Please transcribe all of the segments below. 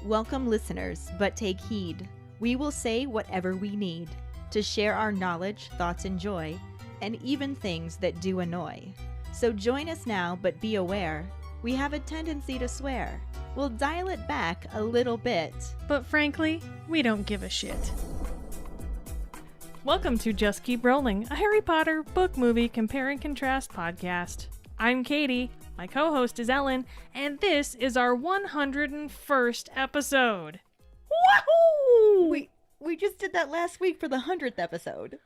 Welcome, listeners, but take heed. We will say whatever we need to share our knowledge, thoughts, and joy, and even things that do annoy. So join us now, but be aware. We have a tendency to swear. We'll dial it back a little bit. But frankly, we don't give a shit. Welcome to Just Keep Rolling, a Harry Potter book movie compare and contrast podcast. I'm Keighty, my co-host is Ellen, and this is our 101st episode. Woohoo! We just did that last week for the 100th episode.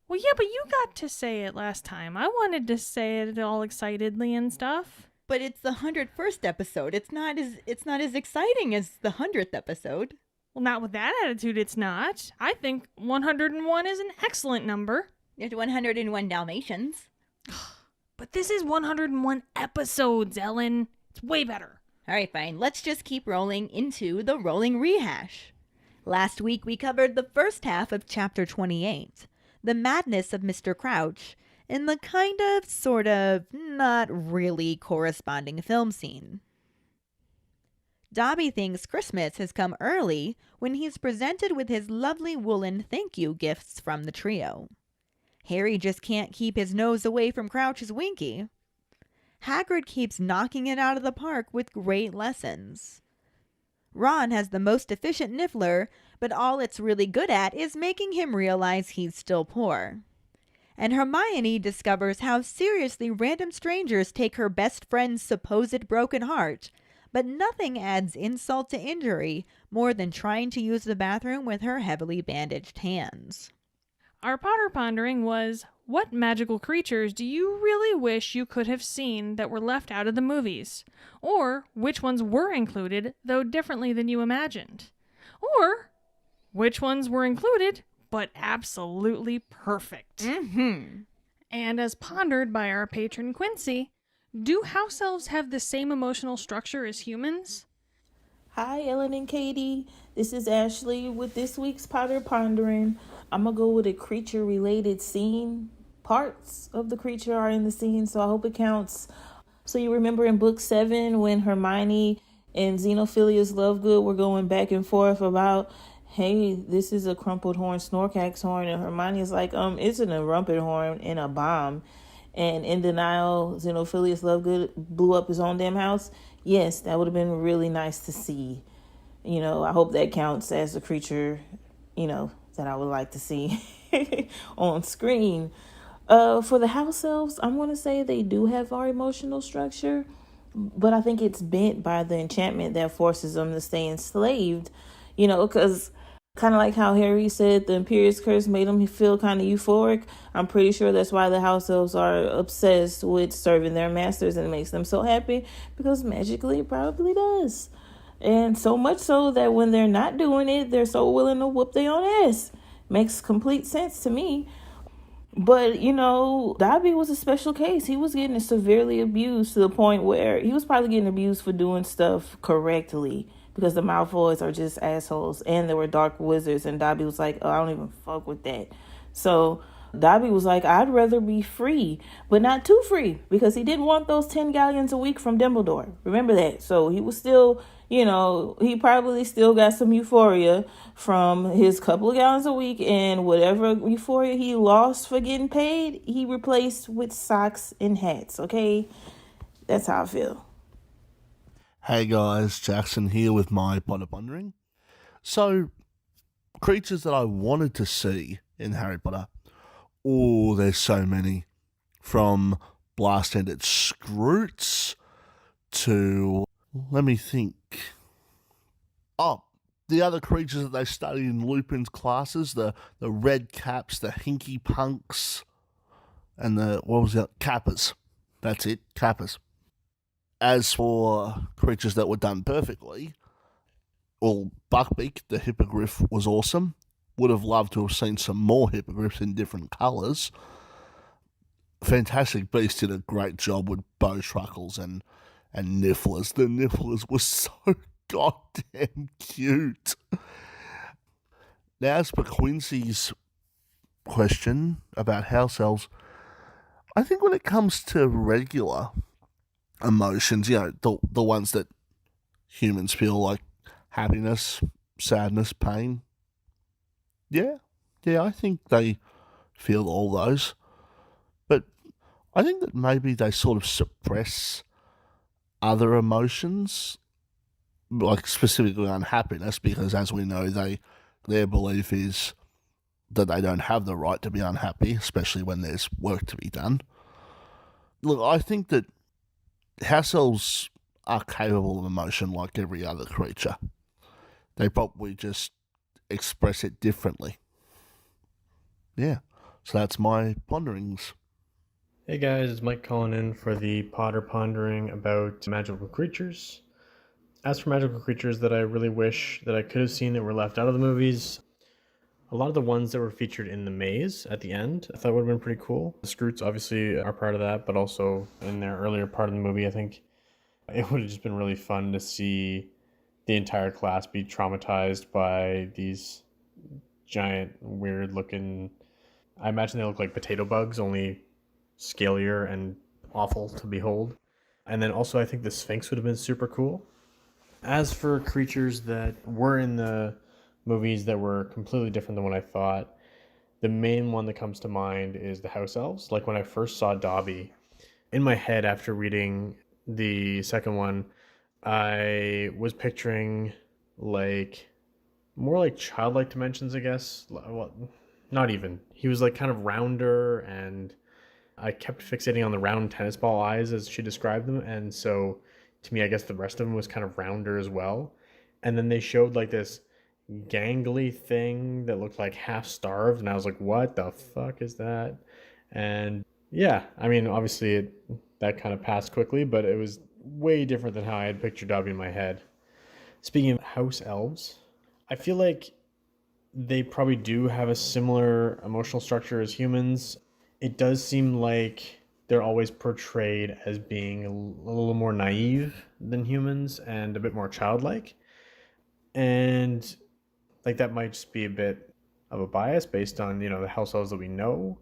Well, yeah, but you got to say it last time. I wanted to say it all excitedly and stuff. But it's the 101st episode. It's not as exciting as the 100th episode. Well, not with that attitude, it's not. I think 101 is an excellent number. There's 101 Dalmatians. But this is 101 episodes, Ellen. It's way better. All right, fine. Let's just keep rolling into the rolling rehash. Last week, we covered the first half of Chapter 28, The Madness of Mr. Crouch, in the kind of, sort of, not really corresponding film scene. Dobby thinks Christmas has come early when he's presented with his lovely woolen thank you gifts from the trio. Harry just can't keep his nose away from Crouch's Winky. Hagrid keeps knocking it out of the park with great lessons. Ron has the most efficient Niffler, but all it's really good at is making him realize he's still poor. And Hermione discovers how seriously random strangers take her best friend's supposed broken heart, but nothing adds insult to injury more than trying to use the bathroom with her heavily bandaged hands. Our Potter pondering was, what magical creatures do you really wish you could have seen that were left out of the movies? Or which ones were included, though differently than you imagined? Or which ones were included, but absolutely perfect? And as pondered by our patron Quincy, do house elves have the same emotional structure as humans? Hi, Ellen and Keighty. This is Ashley with this week's Potter Pondering. I'm going to go with a creature-related scene. Parts of the creature are in the scene, so I hope it counts. So you remember in book 7 when Hermione and Xenophilius Lovegood were going back and forth about, hey, this is a crumpled horn, Snorkax horn, and Hermione is like, isn't a rumpet horn and a bomb. And in denial, Xenophilius Lovegood blew up his own damn house. Yes, that would have been really nice to see. You know, I hope that counts as a creature, that I would like to see on screen. For the house elves, I'm going to say they do have our emotional structure, but I think it's bent by the enchantment that forces them to stay enslaved, because kind of like how Harry said the Imperious Curse made him feel kind of euphoric. I'm pretty sure that's why the house elves are obsessed with serving their masters, and it makes them so happy because magically it probably does. And so much so that when they're not doing it, they're so willing to whoop their own ass. Makes complete sense to me. But, Dobby was a special case. He was getting severely abused to the point where he was probably getting abused for doing stuff correctly because the Malfoys are just assholes and there were dark wizards. And Dobby was like, oh, I don't even fuck with that. So Dobby was like, I'd rather be free, but not too free because he didn't want those 10 galleons a week from Dumbledore. Remember that. So he was still, he probably still got some euphoria from his couple of gallons a week, and whatever euphoria he lost for getting paid, he replaced with socks and hats, okay? That's how I feel. Hey guys, Jackson here with my Potter Pondering. So, creatures that I wanted to see in Harry Potter. Oh, there's so many. From blast-handed Scroots to, let me think. Oh, the other creatures that they study in Lupin's classes, the red caps, the hinky punks, and Kappas. That's it, Kappas. As for creatures that were done perfectly, well, Buckbeak, the hippogriff, was awesome. Would have loved to have seen some more hippogriffs in different colours. Fantastic Beasts did a great job with Bowtruckles and Nifflers. The Nifflers were so goddamn cute. Now, as for Quincy's question about house elves, I think when it comes to regular emotions, the ones that humans feel like happiness, sadness, pain. Yeah, I think they feel all those. But I think that maybe they sort of suppress other emotions, like specifically unhappiness, because as we know, their belief is that they don't have the right to be unhappy, especially when there's work to be done. Look, I think that house elves are capable of emotion like every other creature. They probably just express it differently. Yeah, so that's my ponderings. Hey guys, it's Mike calling in for the Potter Pondering about magical creatures. As for magical creatures that I really wish that I could have seen that were left out of the movies, a lot of the ones that were featured in the maze at the end, I thought would have been pretty cool. The Scroots obviously are part of that, but also in their earlier part of the movie, I think it would have just been really fun to see the entire class be traumatized by these giant, weird looking, I imagine they look like potato bugs, only scalier and awful to behold. And then also I think the Sphinx would have been super cool. As for creatures that were in the movies that were completely different than what I thought, the main one that comes to mind is the house elves. Like when I first saw Dobby, in my head after reading the second one, I was picturing like more like childlike dimensions, I guess. Well, not even. He was like kind of rounder, and I kept fixating on the round tennis ball eyes as she described them. And so to me, I guess the rest of them was kind of rounder as well. And then they showed like this gangly thing that looked like half starved. And I was like, what the fuck is that? And yeah, I mean, obviously that kind of passed quickly, but it was way different than how I had pictured Dobby in my head. Speaking of house elves, I feel like they probably do have a similar emotional structure as humans. It does seem like they're always portrayed as being a little more naive than humans and a bit more childlike. And like that might just be a bit of a bias based on, the house elves that we know.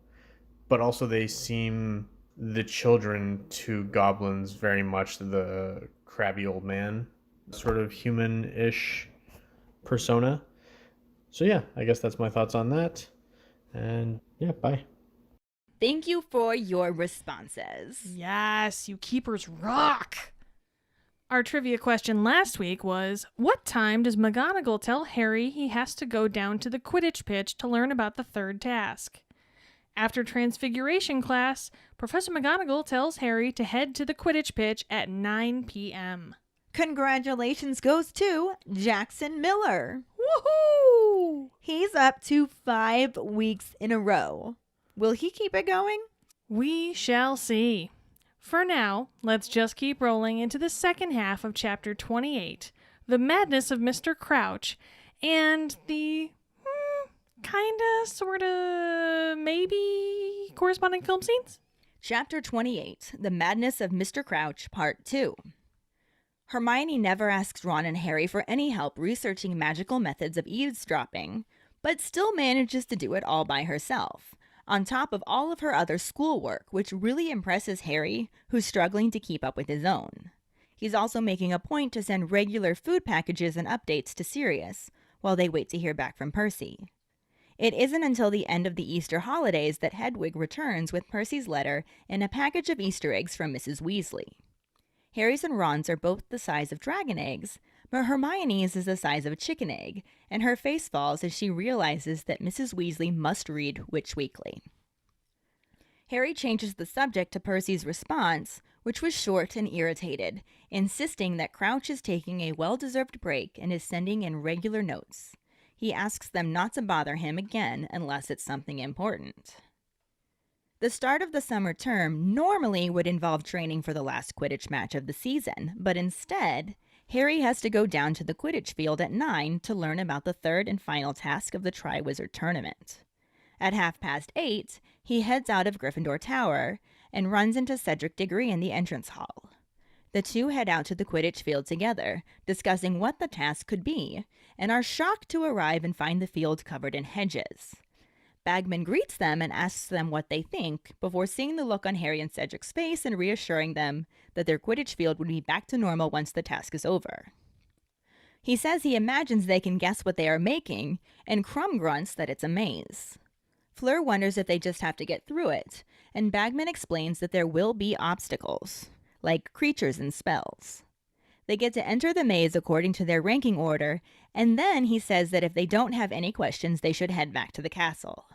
But also they seem the children to goblins very much the crabby old man sort of human-ish persona. So yeah, I guess that's my thoughts on that. And yeah, bye. Thank you for your responses. Yes, you keepers rock! Our trivia question last week was, what time does McGonagall tell Harry he has to go down to the Quidditch pitch to learn about the third task? After Transfiguration class, Professor McGonagall tells Harry to head to the Quidditch pitch at 9 p.m. Congratulations goes to Jackson Miller. Woohoo! He's up to 5 weeks in a row. Will he keep it going? We shall see. For now, let's just keep rolling into the second half of Chapter 28, The Madness of Mr. Crouch, and the kinda, sorta, maybe corresponding film scenes? Chapter 28, The Madness of Mr. Crouch, Part 2. Hermione never asks Ron and Harry for any help researching magical methods of eavesdropping, but still manages to do it all by herself, on top of all of her other schoolwork, which really impresses Harry, who's struggling to keep up with his own. He's also making a point to send regular food packages and updates to Sirius, while they wait to hear back from Percy. It isn't until the end of the Easter holidays that Hedwig returns with Percy's letter and a package of Easter eggs from Mrs. Weasley. Harry's and Ron's are both the size of dragon eggs, but Hermione's is the size of a chicken egg, and her face falls as she realizes that Mrs. Weasley must read Witch Weekly. Harry changes the subject to Percy's response, which was short and irritated, insisting that Crouch is taking a well-deserved break and is sending in regular notes. He asks them not to bother him again unless it's something important. The start of the summer term normally would involve training for the last Quidditch match of the season, but instead, Harry has to go down to the Quidditch field at 9 to learn about the third and final task of the Triwizard Tournament. At 8:30, he heads out of Gryffindor Tower and runs into Cedric Diggory in the entrance hall. The two head out to the Quidditch field together, discussing what the task could be, and are shocked to arrive and find the field covered in hedges. Bagman greets them and asks them what they think, before seeing the look on Harry and Cedric's face and reassuring them that their Quidditch field would be back to normal once the task is over. He says he imagines they can guess what they are making, and Crumb grunts that it's a maze. Fleur wonders if they just have to get through it, and Bagman explains that there will be obstacles, like creatures and spells. They get to enter the maze according to their ranking order, and then he says that if they don't have any questions, they should head back to the castle.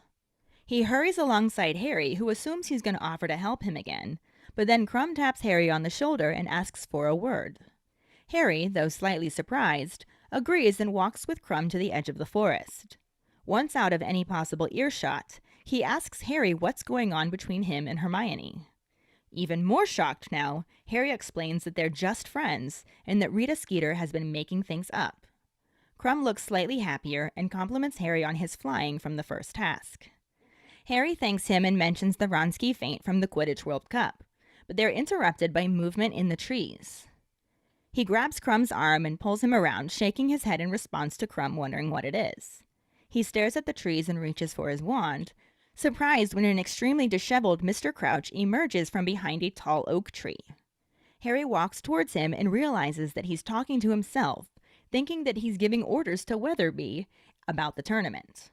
He hurries alongside Harry, who assumes he's going to offer to help him again, but then Crumb taps Harry on the shoulder and asks for a word. Harry, though slightly surprised, agrees and walks with Crumb to the edge of the forest. Once out of any possible earshot, he asks Harry what's going on between him and Hermione. Even more shocked now, Harry explains that they're just friends and that Rita Skeeter has been making things up. Crumb looks slightly happier and compliments Harry on his flying from the first task. Harry thanks him and mentions the Wronski feint from the Quidditch World Cup, but they're interrupted by movement in the trees. He grabs Crumb's arm and pulls him around, shaking his head in response to Crumb wondering what it is. He stares at the trees and reaches for his wand, surprised when an extremely disheveled Mr. Crouch emerges from behind a tall oak tree. Harry walks towards him and realizes that he's talking to himself, thinking that he's giving orders to Weatherby about the tournament.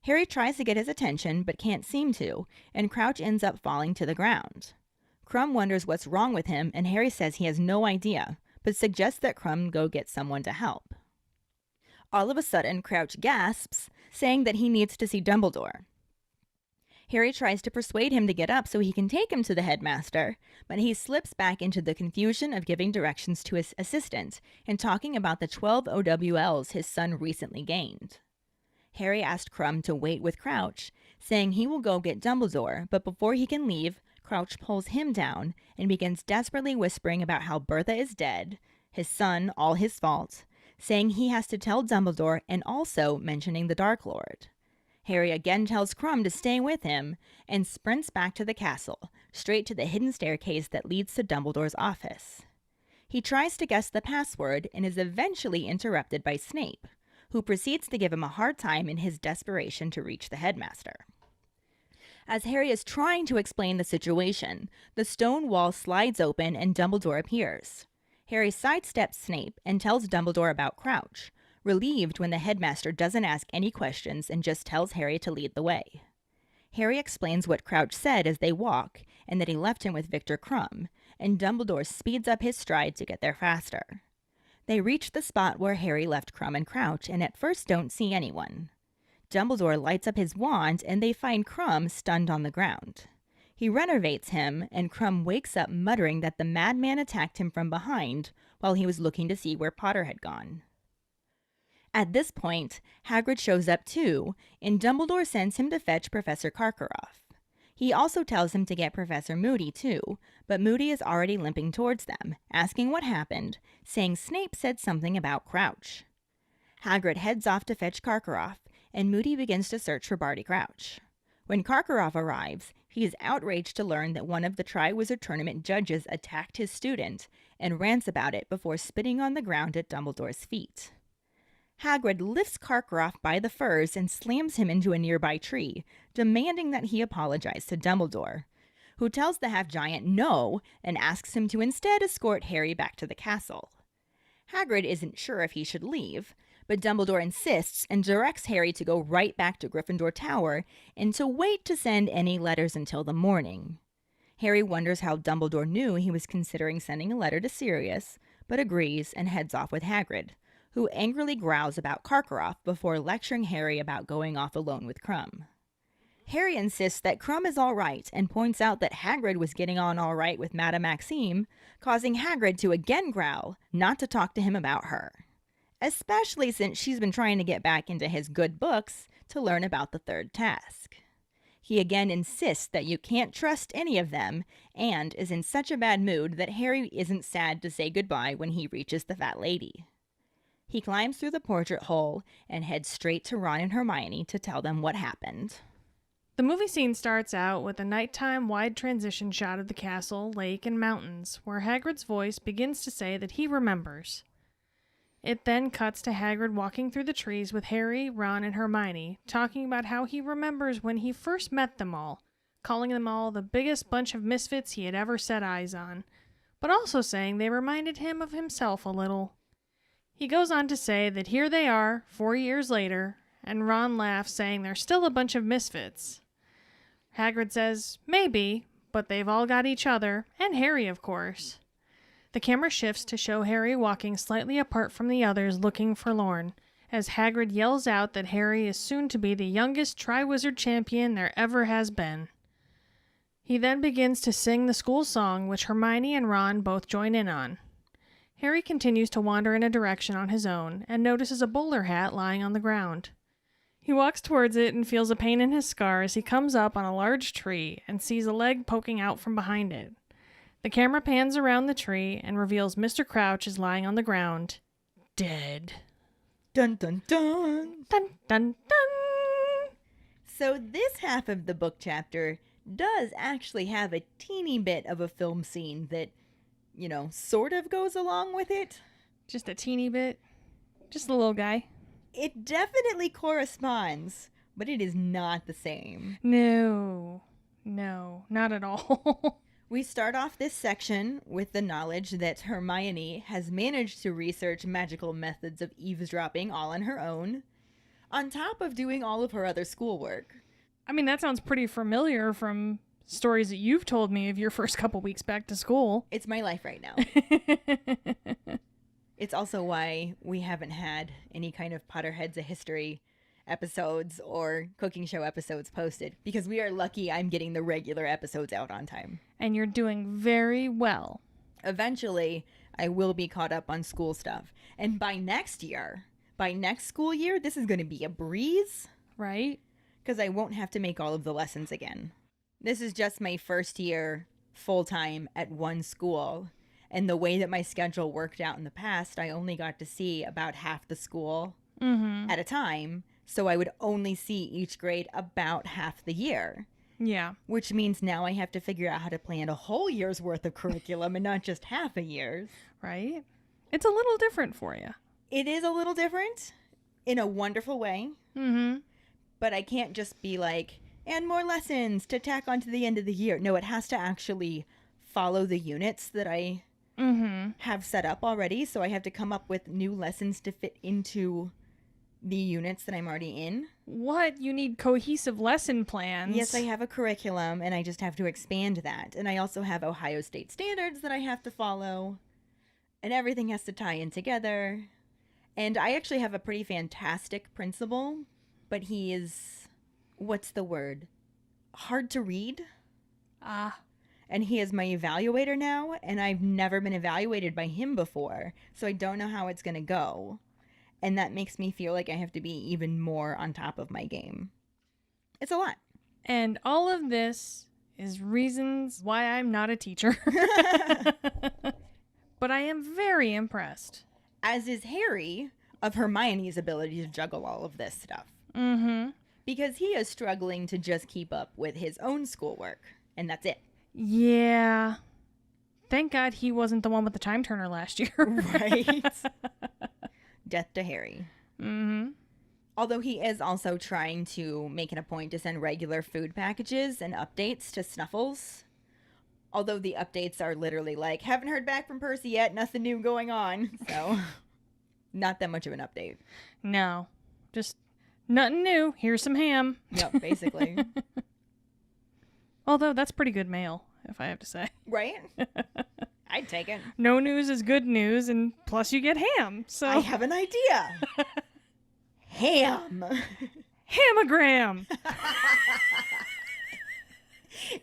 Harry tries to get his attention but can't seem to, and Crouch ends up falling to the ground. Crumb wonders what's wrong with him, and Harry says he has no idea, but suggests that Crumb go get someone to help. All of a sudden, Crouch gasps, saying that he needs to see Dumbledore. Harry tries to persuade him to get up so he can take him to the headmaster, but he slips back into the confusion of giving directions to his assistant and talking about the 12 OWLs his son recently gained. Harry asked Crumb to wait with Crouch, saying he will go get Dumbledore, but before he can leave, Crouch pulls him down and begins desperately whispering about how Bertha is dead, his son all his fault, saying he has to tell Dumbledore and also mentioning the Dark Lord. Harry again tells Crumb to stay with him and sprints back to the castle, straight to the hidden staircase that leads to Dumbledore's office. He tries to guess the password and is eventually interrupted by Snape, who proceeds to give him a hard time in his desperation to reach the headmaster. As Harry is trying to explain the situation, the stone wall slides open and Dumbledore appears. Harry sidesteps Snape and tells Dumbledore about Crouch, relieved when the headmaster doesn't ask any questions and just tells Harry to lead the way. Harry explains what Crouch said as they walk and that he left him with Victor Crumb, and Dumbledore speeds up his stride to get there faster. They reach the spot where Harry left Crumb and Crouch and at first don't see anyone. Dumbledore lights up his wand and they find Crumb stunned on the ground. He renovates him and Crumb wakes up muttering that the madman attacked him from behind while he was looking to see where Potter had gone. At this point, Hagrid shows up too, and Dumbledore sends him to fetch Professor Karkaroff. He also tells him to get Professor Moody too, but Moody is already limping towards them, asking what happened, saying Snape said something about Crouch. Hagrid heads off to fetch Karkaroff, and Moody begins to search for Barty Crouch. When Karkaroff arrives, he is outraged to learn that one of the Triwizard Tournament judges attacked his student and rants about it before spitting on the ground at Dumbledore's feet. Hagrid lifts Karkaroff by the furs and slams him into a nearby tree, demanding that he apologize to Dumbledore, who tells the half-giant no and asks him to instead escort Harry back to the castle. Hagrid isn't sure if he should leave, but Dumbledore insists and directs Harry to go right back to Gryffindor Tower and to wait to send any letters until the morning. Harry wonders how Dumbledore knew he was considering sending a letter to Sirius, but agrees and heads off with Hagrid, who angrily growls about Karkaroff before lecturing Harry about going off alone with Crumb. Harry insists that Crumb is all right and points out that Hagrid was getting on all right with Madame Maxime, causing Hagrid to again growl not to talk to him about her, especially since she's been trying to get back into his good books to learn about the third task. He again insists that you can't trust any of them and is in such a bad mood that Harry isn't sad to say goodbye when he reaches the fat lady. He climbs through the portrait hole and heads straight to Ron and Hermione to tell them what happened. The movie scene starts out with a nighttime wide transition shot of the castle, lake, and mountains, where Hagrid's voice begins to say that he remembers. It then cuts to Hagrid walking through the trees with Harry, Ron, and Hermione, talking about how he remembers when he first met them all, calling them all the biggest bunch of misfits he had ever set eyes on, but also saying they reminded him of himself a little. He goes on to say that here they are, 4 years later, and Ron laughs, saying they're still a bunch of misfits. Hagrid says, maybe, but they've all got each other, and Harry, of course. The camera shifts to show Harry walking slightly apart from the others, looking forlorn, as Hagrid yells out that Harry is soon to be the youngest Triwizard Champion there ever has been. He then begins to sing the school song, which Hermione and Ron both join in on. Harry continues to wander in a direction on his own and notices a bowler hat lying on the ground. He walks towards it and feels a pain in his scar as he comes up on a large tree and sees a leg poking out from behind it. The camera pans around the tree and reveals Mr. Crouch is lying on the ground, dead. Dun dun dun. Dun, dun, dun. So this half of the book chapter does actually have a teeny bit of a film scene that, sort of goes along with it. Just a teeny bit. Just a little guy. It definitely corresponds, but it is not the same. No, not at all. We start off this section with the knowledge that Hermione has managed to research magical methods of eavesdropping all on her own, on top of doing all of her other schoolwork. I mean, that sounds pretty familiar from stories that you've told me of your first couple weeks back to school. It's my life right now. It's also why we haven't had any kind of Potterheads of History episodes or cooking show episodes posted, because we are lucky I'm getting the regular episodes out on time. And you're doing very well. Eventually, I will be caught up on school stuff. And by next school year, this is going to be a breeze. Right? Because I won't have to make all of the lessons again. This is just my first year full-time at one school. And the way that my schedule worked out in the past, I only got to see about half the school at a time. So I would only see each grade about half the year. Yeah. Which means now I have to figure out how to plan a whole year's worth of curriculum and not just half a year's. Right? It's a little different for you. It is a little different in a wonderful way. Mm-hmm. But I can't just be like, and more lessons to tack on to the end of the year. No, it has to actually follow the units that I have set up already. So I have to come up with new lessons to fit into the units that I'm already in. What? You need cohesive lesson plans? Yes, I have a curriculum, and I just have to expand that. And I also have Ohio State standards that I have to follow. And everything has to tie in together. And I actually have a pretty fantastic principal, but he is, what's the word? Hard to read. And he is my evaluator now, and I've never been evaluated by him before, so I don't know how it's going to go. And that makes me feel like I have to be even more on top of my game. It's a lot. And all of this is reasons why I'm not a teacher. But I am very impressed. As is Harry, of Hermione's ability to juggle all of this stuff. Mm-hmm. Because he is struggling to just keep up with his own schoolwork, and that's it. Yeah. Thank God he wasn't the one with the time turner last year. Right? Death to Harry. Mm-hmm. Although he is also trying to make it a point to send regular food packages and updates to Snuffles. Although the updates are literally like, haven't heard back from Percy yet, nothing new going on. So, not that much of an update. No. Just nothing new. Here's some ham. Yep, basically. Although that's pretty good mail, if I have to say. Right? I'd take it. No news is good news, and plus you get ham. So I have an idea. Ham. Hamagram.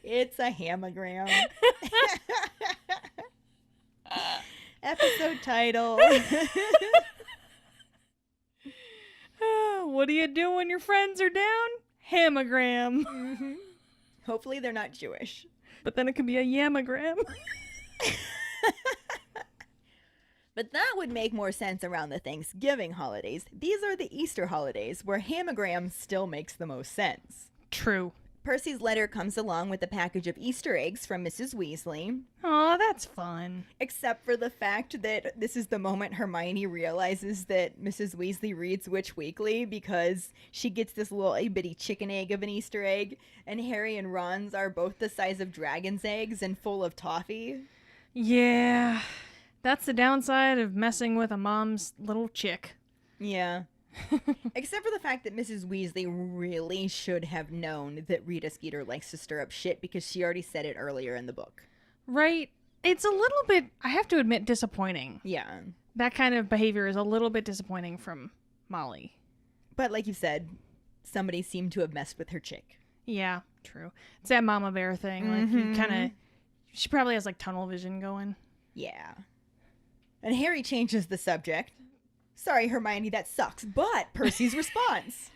It's a hamagram. Episode title. What do you do when your friends are down? Hamagram. Mm-hmm. Hopefully they're not Jewish. But then it could be a yamagram. But that would make more sense around the Thanksgiving holidays. These are the Easter holidays, where hamagram still makes the most sense. True. Percy's letter comes along with a package of Easter eggs from Mrs. Weasley. Aw, that's fun. Except for the fact that this is the moment Hermione realizes that Mrs. Weasley reads Witch Weekly, because she gets this little itty-bitty chicken egg of an Easter egg, and Harry and Ron's are both the size of dragon's eggs and full of toffee. Yeah. That's the downside of messing with a mom's little chick. Yeah. Except for the fact that Mrs. Weasley really should have known that Rita Skeeter likes to stir up shit because she already said it earlier in the book. Right? It's a little bit, I have to admit, disappointing. Yeah. That kind of behavior is a little bit disappointing from Molly. But like you said, somebody seemed to have messed with her chick. Yeah, true. It's that mama bear thing. Like, you kind of, she probably has like tunnel vision going. Yeah. And Harry changes the subject. Sorry, Hermione, that sucks. But Percy's response.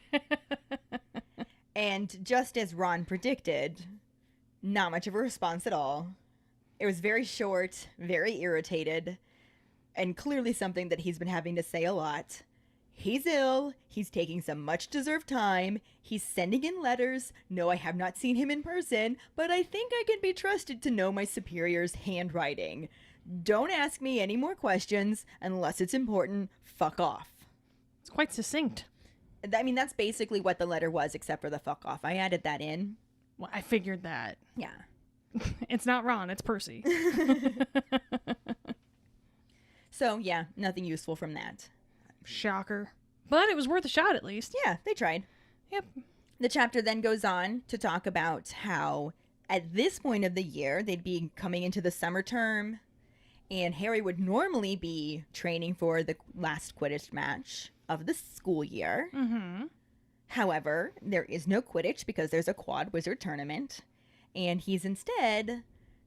And just as Ron predicted, not much of a response at all. It was very short, very irritated, and clearly something that he's been having to say a lot. He's ill. He's taking some much-deserved time. He's sending in letters. No, I have not seen him in person, but I think I can be trusted to know my superior's handwriting. Don't ask me any more questions unless it's important. Fuck off. It's quite succinct. I mean, that's basically what the letter was, except for the fuck off. I added that in. Well, I figured that. Yeah. It's not Ron, it's Percy. So, yeah, nothing useful from that. Shocker. But it was worth a shot at least. Yeah, they tried. Yep. The chapter then goes on to talk about how at this point of the year, they'd be coming into the summer term, and Harry would normally be training for the last Quidditch match of the school year. Mm-hmm. However, there is no Quidditch because there's a quad wizard tournament, and he's instead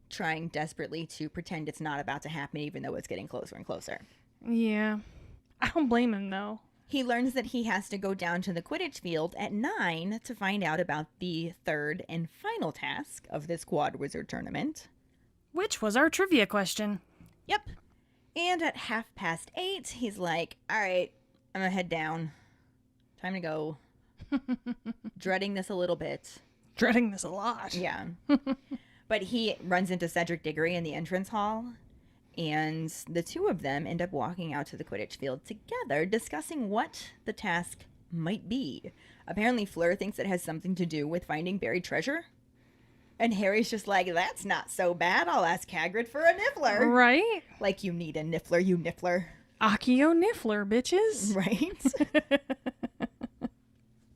trying desperately to pretend it's not about to happen even though it's getting closer and closer. Yeah. I don't blame him, though. He learns that he has to go down to the Quidditch field at 9 to find out about the third and final task of this quad wizard tournament. Which was our trivia question. Yep. And at 8:30, he's like, all right, I'm gonna head down. Time to go. Dreading this a little bit. Dreading this a lot. Yeah. But he runs into Cedric Diggory in the entrance hall, and the two of them end up walking out to the Quidditch field together, discussing what the task might be. Apparently, Fleur thinks it has something to do with finding buried treasure. And Harry's just like, that's not so bad. I'll ask Hagrid for a niffler. Right? Like, you need a niffler, you niffler. Accio Niffler, bitches. Right?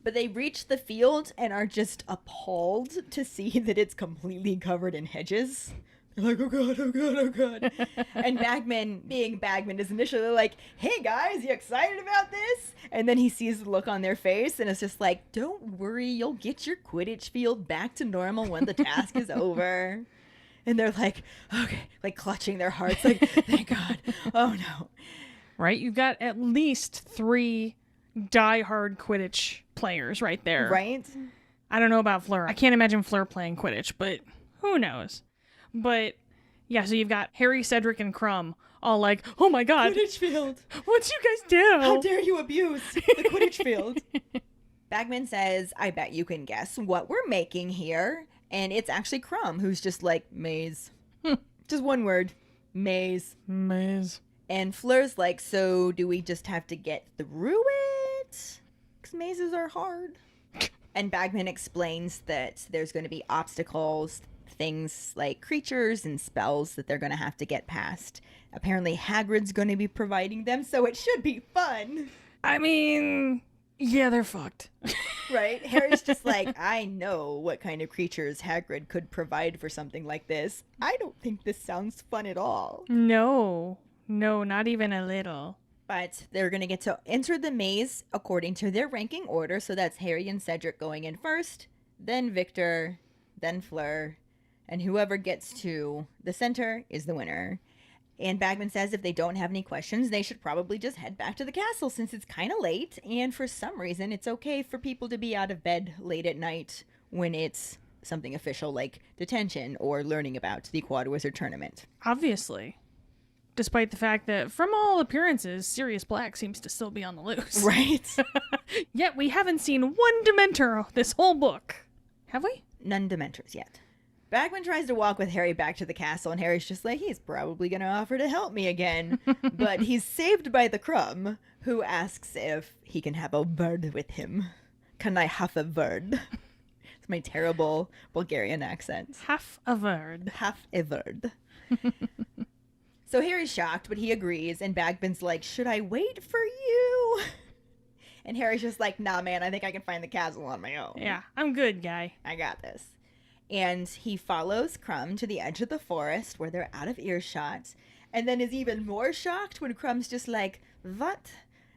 But they reach the field and are just appalled to see that it's completely covered in hedges. They're like, oh god, oh god, oh god. And Bagman, being Bagman, is initially like, hey guys, you excited about this? And then he sees the look on their face and it's just like, don't worry, you'll get your Quidditch field back to normal when the task is over. And they're like, okay, like clutching their hearts, like, thank God. Oh no. Right? You've got at least 3 die-hard Quidditch players right there. Right? I don't know about Fleur. I can't imagine Fleur playing Quidditch, but who knows? But, yeah, so you've got Harry, Cedric, and Crumb all like, oh my god. Quidditch field. What'd you guys do? How dare you abuse the Quidditch field? Bagman says, I bet you can guess what we're making here. And it's actually Crumb, who's just like, maze. Just one word. Maze. Maze. And Fleur's like, so do we just have to get through it? Because mazes are hard. And Bagman explains that there's going to be obstacles, things like creatures and spells that they're going to have to get past. Apparently Hagrid's going to be providing them, so it should be fun. I mean, yeah, they're fucked. Right? Harry's just like, I know what kind of creatures Hagrid could provide for something like this. I don't think this sounds fun at all. No, not even a little. But they're going to get to enter the maze according to their ranking order. So that's Harry and Cedric going in first, then Victor, then Fleur, and whoever gets to the center is the winner. And Bagman says if they don't have any questions, they should probably just head back to the castle since it's kind of late. And for some reason, it's okay for people to be out of bed late at night when it's something official like detention or learning about the Quad Wizard Tournament. Obviously. Despite the fact that, from all appearances, Sirius Black seems to still be on the loose. Right? Yet we haven't seen one Dementor this whole book. Have we? None Dementors yet. Bagman tries to walk with Harry back to the castle, and Harry's just like, he's probably going to offer to help me again. But he's saved by the Crumb, who asks if he can have a word with him. Can I have a word? It's my terrible Bulgarian accent. Half a word. Have a word. So Harry's shocked, but he agrees, and Bagman's like, should I wait for you? And Harry's just like, nah, man, I think I can find the castle on my own. Yeah, I'm good, guy. I got this. And he follows Crumb to the edge of the forest where they're out of earshot, and then is even more shocked when Crumb's just like, what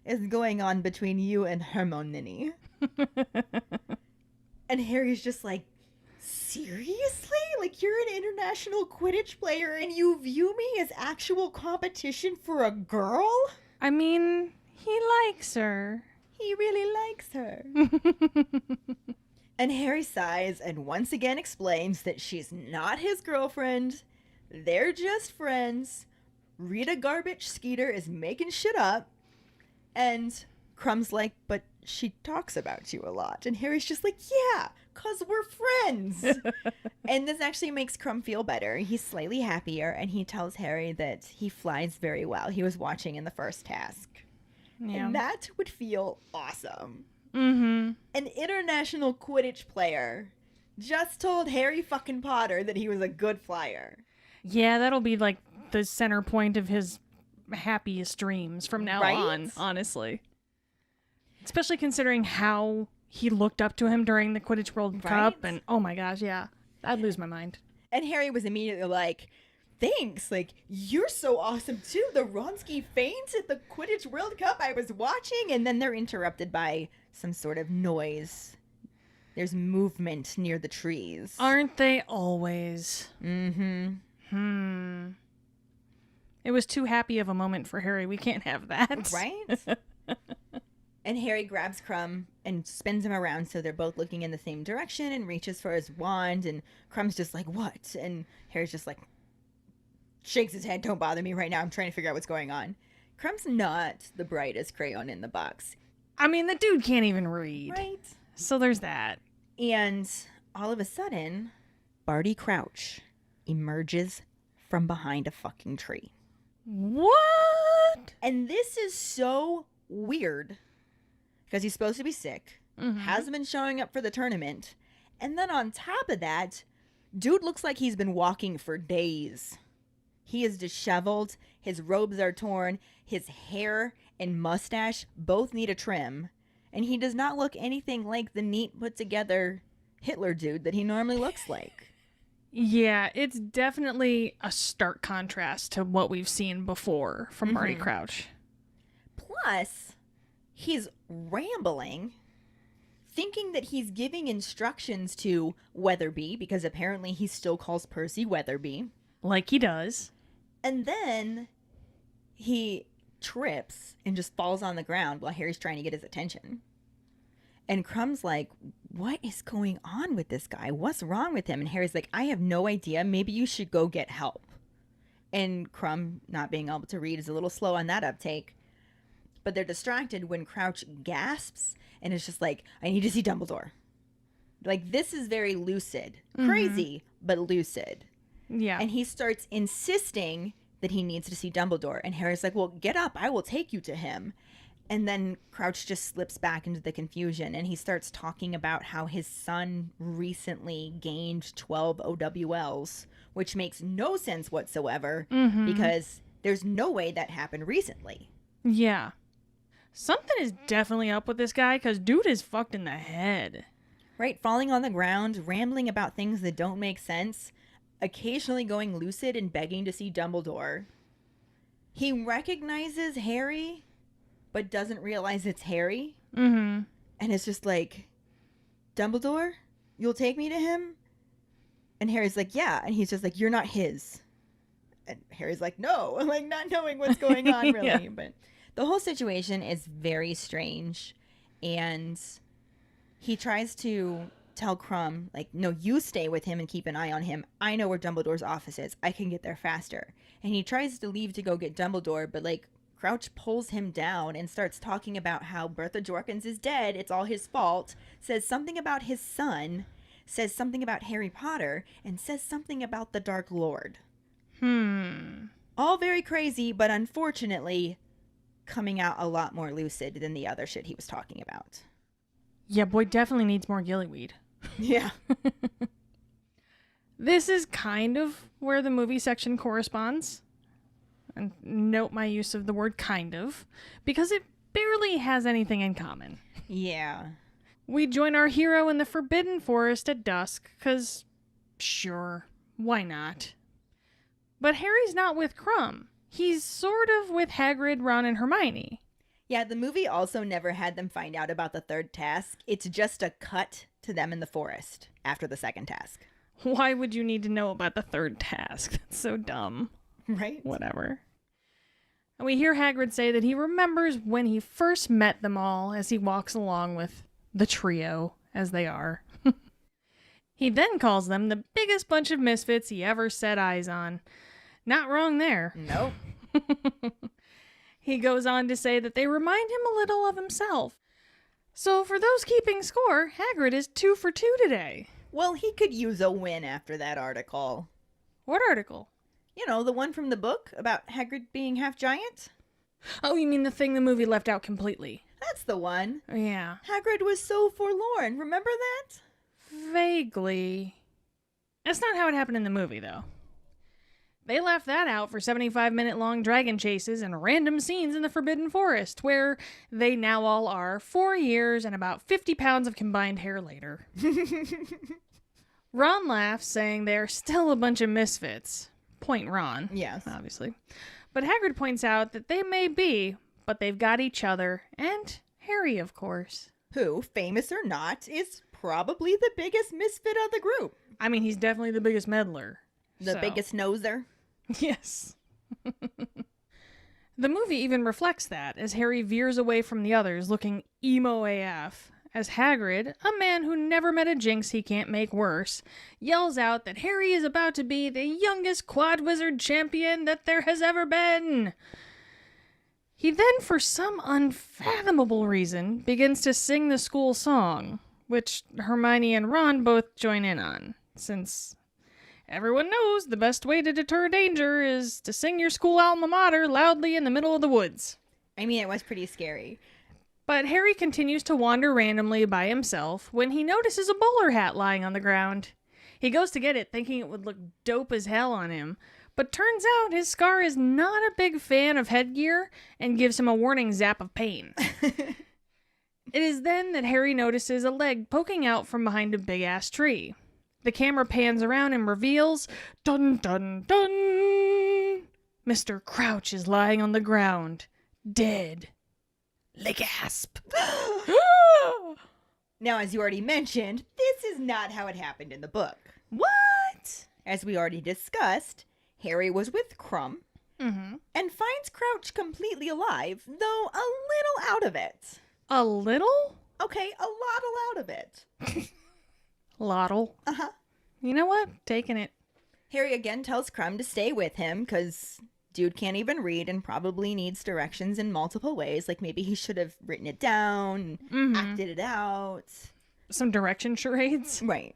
is going on between you and Hermione? And Harry's just like, seriously? Like, you're an international Quidditch player and you view me as actual competition for a girl? I mean, he likes her. He really likes her. And Harry sighs and once again explains that she's not his girlfriend. They're just friends. Rita Garbage Skeeter is making shit up. And Crumb's like, but she talks about you a lot. And Harry's just like, yeah, because we're friends. And this actually makes Crumb feel better. He's slightly happier, and he tells Harry that he flies very well. He was watching in the first task. Yeah. And that would feel awesome. Mm-hmm. An international Quidditch player just told Harry fucking Potter that he was a good flyer. Yeah, that'll be like the center point of his happiest dreams from now on, honestly. Especially considering how he looked up to him during the Quidditch World Cup, and oh my gosh, yeah, I'd lose my mind. And Harry was immediately like, thanks, like, you're so awesome too. The Wronski feint at the Quidditch World Cup I was watching. And then they're interrupted by some sort of noise. There's movement near the trees. Aren't they always? Mm-hmm. It was too happy of a moment for Harry. We can't have that. Right? And Harry grabs Crumb and spins him around so they're both looking in the same direction and reaches for his wand. And Crumb's just like, what? And Harry's just like, shakes his head, don't bother me right now. I'm trying to figure out what's going on. Crumb's not the brightest crayon in the box. I mean, the dude can't even read. Right? So there's that. And all of a sudden, Barty Crouch emerges from behind a fucking tree. What? And this is so weird because he's supposed to be sick, hasn't been showing up for the tournament, and then on top of that, dude looks like he's been walking for days. He is disheveled, his robes are torn, his hair and mustache both need a trim, and he does not look anything like the neat, put-together Hitler dude that he normally looks like. Yeah, it's definitely a stark contrast to what we've seen before from Barty Crouch. Plus, he's rambling, thinking that he's giving instructions to Weatherby, because apparently he still calls Percy Weatherby. Like he does. And then he trips and just falls on the ground while Harry's trying to get his attention. And Crumb's like, what is going on with this guy? What's wrong with him? And Harry's like, I have no idea. Maybe you should go get help. And Crumb, not being able to read, is a little slow on that uptake. But they're distracted when Crouch gasps and it's just like, I need to see Dumbledore. Like, this is very lucid. Crazy, but lucid. Yeah. And he starts insisting that he needs to see Dumbledore. And Harry's like, well, get up. I will take you to him. And then Crouch just slips back into the confusion. And he starts talking about how his son recently gained 12 OWLs, which makes no sense whatsoever because there's no way that happened recently. Yeah. Something is definitely up with this guy because dude is fucked in the head. Right? Falling on the ground, rambling about things that don't make sense, occasionally going lucid and begging to see Dumbledore. He recognizes Harry, but doesn't realize it's Harry. Mm-hmm. And it's just like, Dumbledore, you'll take me to him? And Harry's like, yeah. And he's just like, you're not his. And Harry's like, no. Like, not knowing what's going on, really. Yeah. But the whole situation is very strange. And he tries to tell Crumb, like, no, you stay with him and keep an eye on him. I know where Dumbledore's office is. I can get there faster. And he tries to leave to go get Dumbledore, but, like, Crouch pulls him down and starts talking about how Bertha Jorkins is dead. It's all his fault. Says something about his son. Says something about Harry Potter. And says something about the Dark Lord. All very crazy, but unfortunately coming out a lot more lucid than the other shit he was talking about. Yeah, boy definitely needs more gillyweed. Yeah. This is kind of where the movie section corresponds. and note my use of the word kind of, because it barely has anything in common. Yeah. We join our hero in the Forbidden Forest at dusk, because, sure, why not? But Harry's not with Crumb. He's sort of with Hagrid, Ron, and Hermione. Yeah, the movie also never had them find out about the third task. It's just a cut to them in the forest after the second task. Why would you need to know about the third task? That's so dumb. Right? Whatever. And we hear Hagrid say that he remembers when he first met them all as he walks along with the trio, as they are. He then calls them the biggest bunch of misfits he ever set eyes on. Not wrong there. Nope. He goes on to say that they remind him a little of himself. So for those keeping score, Hagrid is 2 for 2 today. Well, he could use a win after that article. What article? You know, the one from the book about Hagrid being half giant? Oh, you mean the thing the movie left out completely? That's the one. Oh, yeah. Hagrid was so forlorn. Remember that? Vaguely. That's not how it happened in the movie, though. They left that out for 75-minute-long dragon chases and random scenes in the Forbidden Forest, where they now all are 4 years and about 50 pounds of combined hair later. Ron laughs, saying they're still a bunch of misfits. Point Ron. Yes. Obviously. But Hagrid points out that they may be, but they've got each other, and Harry, of course. Who, famous or not, is probably the biggest misfit of the group. I mean, he's definitely the biggest meddler. The biggest noser. Yes. The movie even reflects that, as Harry veers away from the others, looking emo AF, as Hagrid, a man who never met a jinx he can't make worse, yells out that Harry is about to be the youngest quad wizard champion that there has ever been. He then, for some unfathomable reason, begins to sing the school song, which Hermione and Ron both join in on, since everyone knows the best way to deter danger is to sing your school alma mater loudly in the middle of the woods. I mean, it was pretty scary. But Harry continues to wander randomly by himself when he notices a bowler hat lying on the ground. He goes to get it, thinking it would look dope as hell on him, but turns out his Scar is not a big fan of headgear and gives him a warning zap of pain. It is then that Harry notices a leg poking out from behind a big-ass tree. The camera pans around and reveals, dun dun dun, Mr. Crouch is lying on the ground, dead. Le gasp. Now, as you already mentioned, this is not how it happened in the book. What? As we already discussed, Harry was with Crumb Mm-hmm. and finds Crouch completely alive, though a little out of it. A little? Okay, a lot out of it. Lottle. Uh-huh. You know what? Taking it. Harry again tells Crumb to stay with him because dude can't even read and probably needs directions in multiple ways. Like maybe he should have written it down, acted it out. Some direction charades. Right.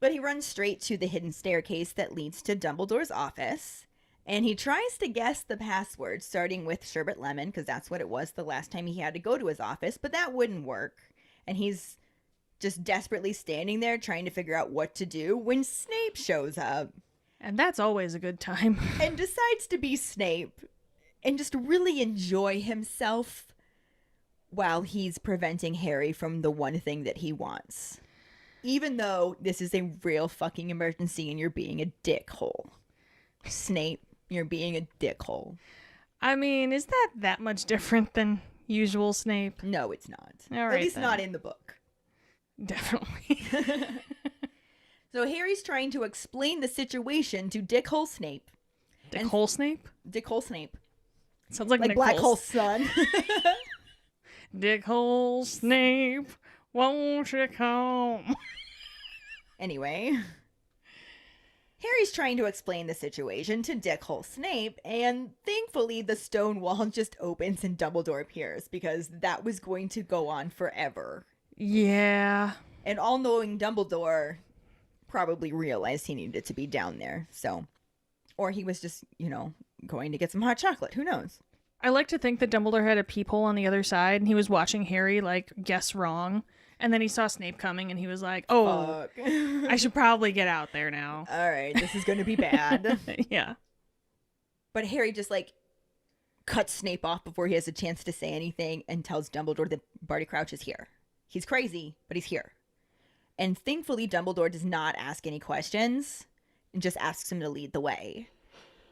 But he runs straight to the hidden staircase that leads to Dumbledore's office. And he tries to guess the password, starting with Sherbet Lemon, because that's what it was the last time he had to go to his office. But that wouldn't work. And he's just desperately standing there trying to figure out what to do when Snape shows up. And that's always a good time. And decides to be Snape and just really enjoy himself while he's preventing Harry from the one thing that he wants. Even though this is a real fucking emergency and you're being a dickhole. Snape, you're being a dickhole. I mean, is that much different than usual Snape? No, it's not. All right, At least then. not in the book. Definitely. So Harry's trying to explain the situation to Dickhole Snape. Dickhole Snape? Dickhole Snape. Sounds like Like Nichols. Black Hole's son. Dickhole Snape, won't you come? Anyway, Harry's trying to explain the situation to Dickhole Snape, and thankfully the stone wall just opens and Dumbledore appears, because that was going to go on forever. Yeah. And all-knowing Dumbledore probably realized he needed to be down there, so... Or he was just, going to get some hot chocolate. Who knows? I like to think that Dumbledore had a peephole on the other side, and he was watching Harry, guess wrong. And then he saw Snape coming, and he was like, oh, Fuck. I should probably get out there now. All right, this is going to be bad. Yeah. But Harry just, like, cuts Snape off before he has a chance to say anything and tells Dumbledore that Barty Crouch is here. He's crazy, but he's here. And thankfully, Dumbledore does not ask any questions and just asks him to lead the way.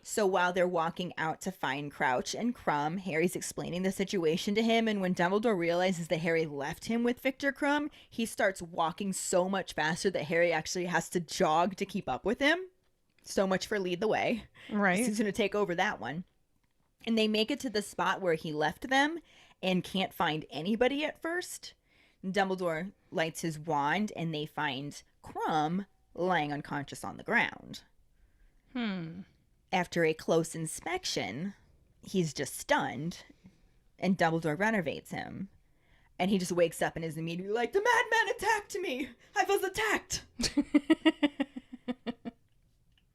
So while they're walking out to find Crouch and Crumb, Harry's explaining the situation to him, and when Dumbledore realizes that Harry left him with Victor Crumb, he starts walking so much faster that Harry actually has to jog to keep up with him. So much for lead the way. Right. He's going to take over that one. And they make it to the spot where he left them and can't find anybody at first. Dumbledore lights his wand and they find Crumb lying unconscious on the ground. After a close inspection, he's just stunned and Dumbledore renovates him. And he just wakes up and is immediately like, the madman attacked me! I was attacked!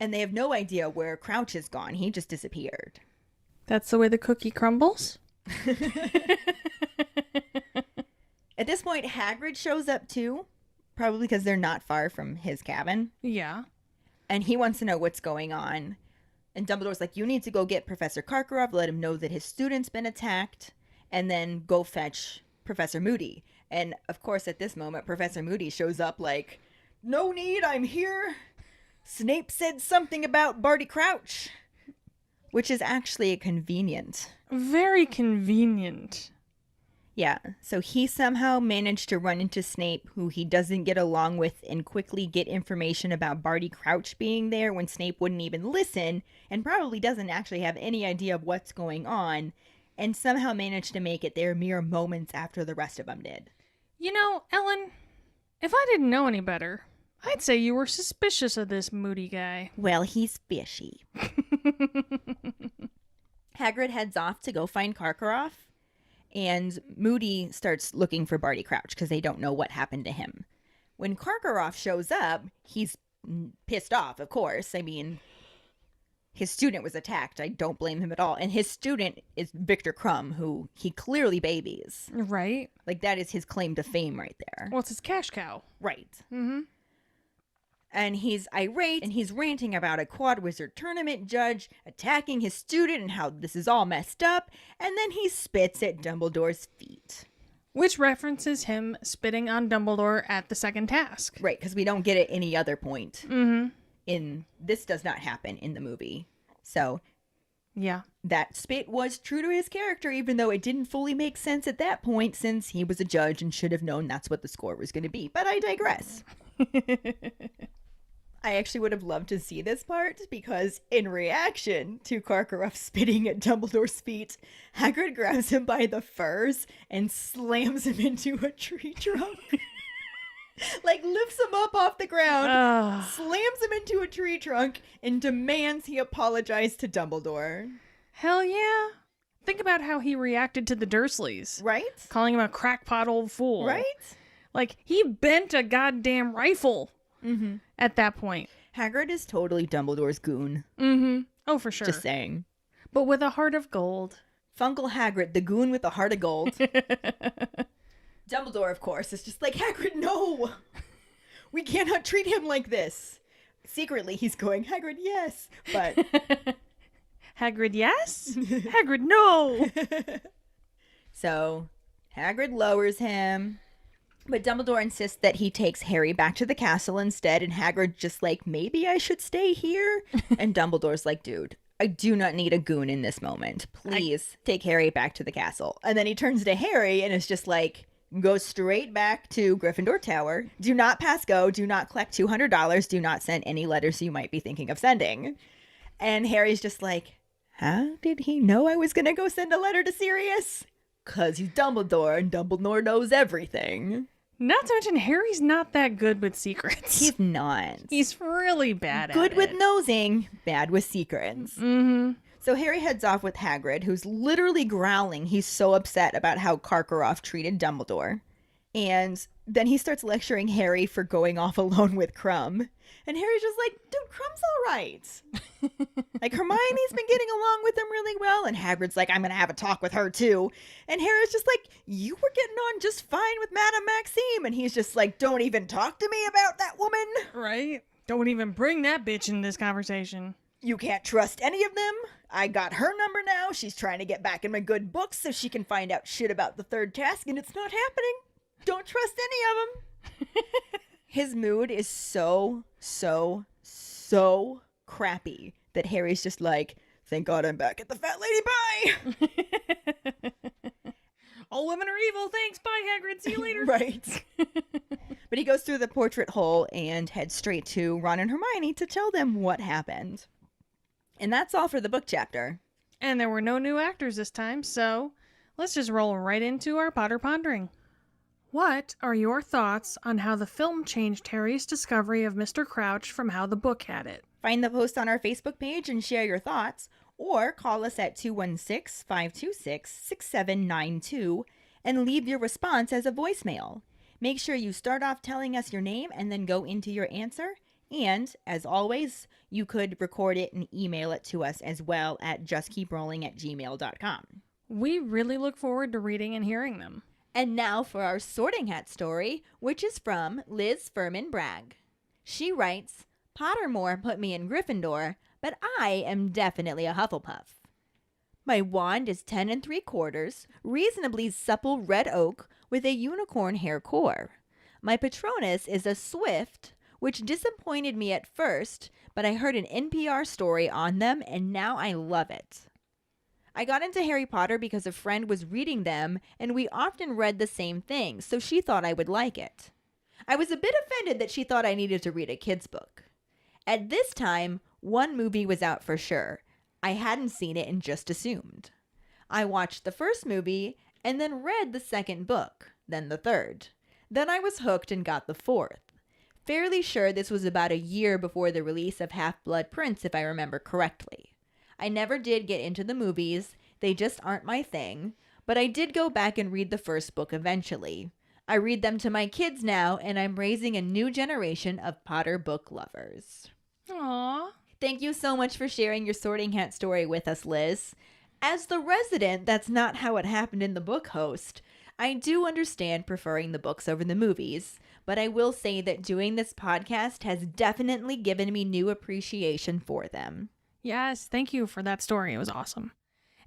And they have no idea where Crouch has gone. He just disappeared. That's the way the cookie crumbles? At this point, Hagrid shows up too, probably because they're not far from his cabin. Yeah. And he wants to know what's going on. And Dumbledore's like, you need to go get Professor Karkaroff, let him know that his student's been attacked, and then go fetch Professor Moody. And of course, at this moment, Professor Moody shows up like, no need, I'm here. Snape said something about Barty Crouch. Which is actually convenient. Very convenient. Yeah, so he somehow managed to run into Snape, who he doesn't get along with, and quickly get information about Barty Crouch being there when Snape wouldn't even listen, and probably doesn't actually have any idea of what's going on, and somehow managed to make it there mere moments after the rest of them did. You know, Ellen, if I didn't know any better, I'd say you were suspicious of this Moody guy. Well, he's fishy. Hagrid heads off to go find Karkaroff, and Moody starts looking for Barty Crouch because they don't know what happened to him. When Karkaroff shows up, he's pissed off, of course. I mean, his student was attacked. I don't blame him at all. And his student is Victor Crumb, who he clearly babies. Right. Like, that is his claim to fame right there. Well, it's his cash cow. Right. Mm-hmm. And he's irate, and he's ranting about a quad wizard tournament judge attacking his student and how this is all messed up, and then he spits at Dumbledore's feet. Which references him spitting on Dumbledore at the second task. Right, because we don't get it any other point. Mm-hmm. This does not happen in the movie. So, yeah. That spit was true to his character, even though it didn't fully make sense at that point, since he was a judge and should have known that's what the score was going to be. But I digress. I actually would have loved to see this part because in reaction to Karkaroff spitting at Dumbledore's feet, Hagrid grabs him by the furs and slams him into a tree trunk. Like, lifts him up off the ground, slams him into a tree trunk, and demands he apologize to Dumbledore. Hell yeah. Think about how he reacted to the Dursleys. Right? Calling him a crackpot old fool. Right? Like, he bent a goddamn rifle at that point. Hagrid is totally Dumbledore's goon. Mm-hmm. Oh, for sure. Just saying. But with a heart of gold. Fungal Hagrid, the goon with a heart of gold. Dumbledore, of course, is just like, Hagrid, no! We cannot treat him like this. Secretly, he's going, Hagrid, yes! But... Hagrid, yes? Hagrid, no! So, Hagrid lowers him. But Dumbledore insists that he takes Harry back to the castle instead, and Hagrid just like, maybe I should stay here? And Dumbledore's like, dude, I do not need a goon in this moment. Please take Harry back to the castle. And then he turns to Harry and is just like, go straight back to Gryffindor Tower. Do not pass go. Do not collect $200. Do not send any letters you might be thinking of sending. And Harry's just like, how did he know I was going to go send a letter to Sirius? 'Cause he's Dumbledore and Dumbledore knows everything. Not to mention, Harry's not that good with secrets. He's not. He's really bad at it. Good with nosing, bad with secrets. Mm-hmm. So Harry heads off with Hagrid, who's literally growling. He's so upset about how Karkaroff treated Dumbledore. And then he starts lecturing Harry for going off alone with Crumb. And Harry's just like, dude, Crumb's all right. Like, Hermione's been getting along with him really well. And Hagrid's like, I'm going to have a talk with her too. And Harry's just like, you were getting on just fine with Madame Maxime. And he's just like, don't even talk to me about that woman. Right? Don't even bring that bitch in this conversation. You can't trust any of them. I got her number now. She's trying to get back in my good books so she can find out shit about the third task, and it's not happening. Don't trust any of them. His mood is so crappy that Harry's just like, thank God I'm back at the fat lady pie. All women are evil. Thanks. Bye, Hagrid. See you later. Right. But he goes through the portrait hole and heads straight to Ron and Hermione to tell them what happened. And that's all for the book chapter. And there were no new actors this time, so let's just roll right into our Potter Pondering. What are your thoughts on how the film changed Harry's discovery of Mr. Crouch from how the book had it? Find the post on our Facebook page and share your thoughts, or call us at 216-526-6792 and leave your response as a voicemail. Make sure you start off telling us your name and then go into your answer. And, as always, you could record it and email it to us as well at justkeeprolling@gmail.com. We really look forward to reading and hearing them. And now for our Sorting Hat story, which is from Liz Furman Bragg. She writes, Pottermore put me in Gryffindor, but I am definitely a Hufflepuff. My wand is 10 3/4, reasonably supple red oak with a unicorn hair core. My Patronus is a Swift, which disappointed me at first, but I heard an NPR story on them and now I love it. I got into Harry Potter because a friend was reading them and we often read the same thing, so she thought I would like it. I was a bit offended that she thought I needed to read a kid's book. At this time, one movie was out for sure. I hadn't seen it and just assumed. I watched the first movie and then read the second book, then the third. Then I was hooked and got the fourth. Fairly sure this was about a year before the release of Half-Blood Prince, if I remember correctly. I never did get into the movies, they just aren't my thing, but I did go back and read the first book eventually. I read them to my kids now, and I'm raising a new generation of Potter book lovers. Aww. Thank you so much for sharing your Sorting Hat story with us, Liz. As the resident that's not how it happened in the book host, I do understand preferring the books over the movies, but I will say that doing this podcast has definitely given me new appreciation for them. Yes, thank you for that story. It was awesome.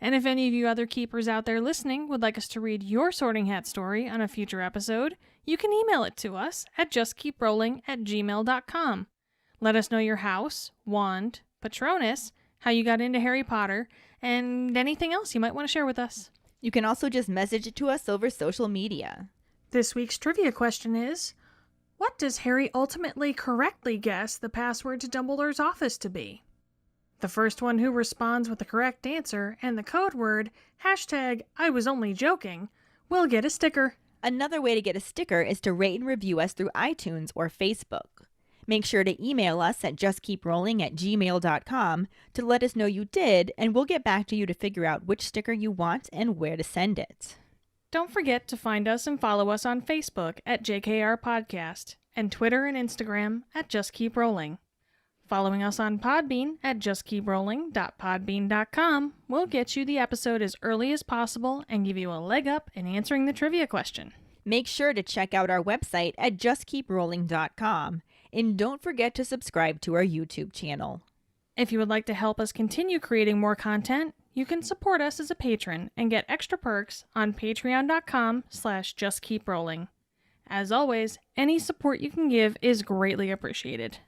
And if any of you other keepers out there listening would like us to read your Sorting Hat story on a future episode, you can email it to us at justkeeprolling@gmail.com. Let us know your house, wand, Patronus, how you got into Harry Potter, and anything else you might want to share with us. You can also just message it to us over social media. This week's trivia question is, what does Harry ultimately correctly guess the password to Dumbledore's office to be? The first one who responds with the correct answer and the code word, #IWasOnlyJoking, will get a sticker. Another way to get a sticker is to rate and review us through iTunes or Facebook. Make sure to email us at justkeeprolling@gmail.com to let us know you did, and we'll get back to you to figure out which sticker you want and where to send it. Don't forget to find us and follow us on Facebook at JKR Podcast and Twitter and Instagram at Just Keep Rolling. Following us on Podbean at justkeeprolling.podbean.com will get you the episode as early as possible and give you a leg up in answering the trivia question. Make sure to check out our website at justkeeprolling.com. And don't forget to subscribe to our YouTube channel. If you would like to help us continue creating more content, you can support us as a patron and get extra perks on patreon.com/justkeeprolling. As always, any support you can give is greatly appreciated.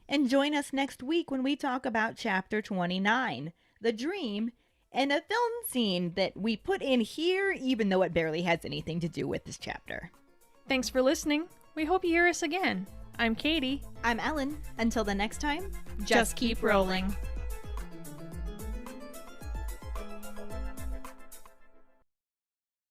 And join us next week when we talk about Chapter 29, The Dream, and a film scene that we put in here even though it barely has anything to do with this chapter. Thanks for listening. We hope you hear us again. I'm Katie. I'm Ellen. Until the next time, Just keep rolling.